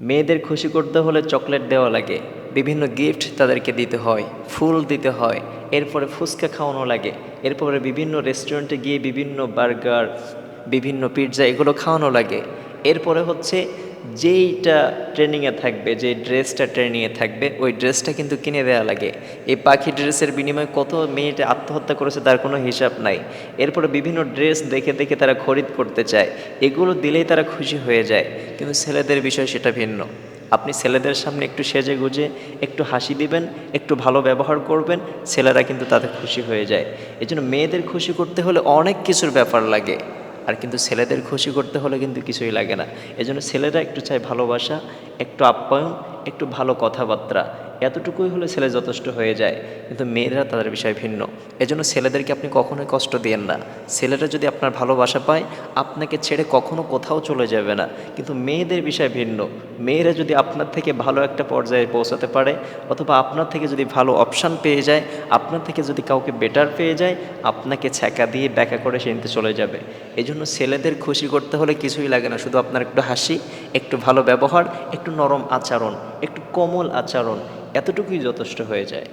মেয়েদের খুশি করতে হলে চকলেট দেওয়া লাগে, বিভিন্ন গিফট তাদেরকে দিতে হয়, ফুল দিতে হয়, এরপরে ফুচকা খাওয়ানো লাগে, এরপরে বিভিন্ন রেস্টুরেন্টে গিয়ে বিভিন্ন বার্গার, বিভিন্ন পিৎজা এগুলো খাওয়ানো লাগে। এরপরে হচ্ছে যেইটা ট্রেনিংয়ে থাকবে, যে ড্রেসটা ট্রেনিংয়ে থাকবে ওই ড্রেসটা কিন্তু কিনে দেওয়া লাগে। এই পাখি ড্রেসের বিনিময়ে কত মেয়েটা আত্মহত্যা করেছে তার কোনো হিসাব নাই। এরপরে বিভিন্ন ড্রেস দেখে দেখে তারা খরিদ করতে চায়, এগুলো দিলেই তারা খুশি হয়ে যায়। কিন্তু ছেলেদের বিষয় সেটা ভিন্ন। আপনি ছেলেদের সামনে একটু সেজে গুজে একটু হাসি দিবেন, একটু ভালো ব্যবহার করবেন, ছেলেরা কিন্তু তাতে খুশি হয়ে যায়। এই জন্য মেয়েদের খুশি করতে হলে অনেক কিছুর ব্যাপার লাগে, আর কিন্তু ছেলেদের খুশি করতে হলে কিন্তু কিছুই লাগে না। এজন্য ছেলেরা একটু চায় ভালোবাসা, একটু আপ্যায়ন, একটু ভালো কথাবার্তা, এতটুকুই হলে ছেলে যথেষ্ট হয়ে যায়। কিন্তু মেয়েরা তাদের বিষয় ভিন্ন। এজন্য ছেলেদেরকে আপনি কখনোই কষ্ট দিয়েন না। ছেলেরা যদি আপনার ভালোবাসা পায় আপনাকে ছেড়ে কখনো কোথাও চলে যাবে না। কিন্তু মেয়েদের বিষয় ভিন্ন। মেয়েরা যদি আপনার থেকে ভালো একটা পর্যায়ে পৌঁছাতে পারে, অথবা আপনার থেকে যদি ভালো অপশান পেয়ে যায়, আপনার থেকে যদি কাউকে বেটার পেয়ে যায়, আপনাকে ছ্যাঁকা দিয়ে ব্যাকা করে সে নিতে চলে যাবে। এই জন্য ছেলেদের খুশি করতে হলে কিছুই লাগে না, শুধু আপনার একটু হাসি, একটু ভালো ব্যবহার, একটু নরম আচরণ, একটু কোমল আচরণ, এতটুকুই যথেষ্ট হয়ে যায়।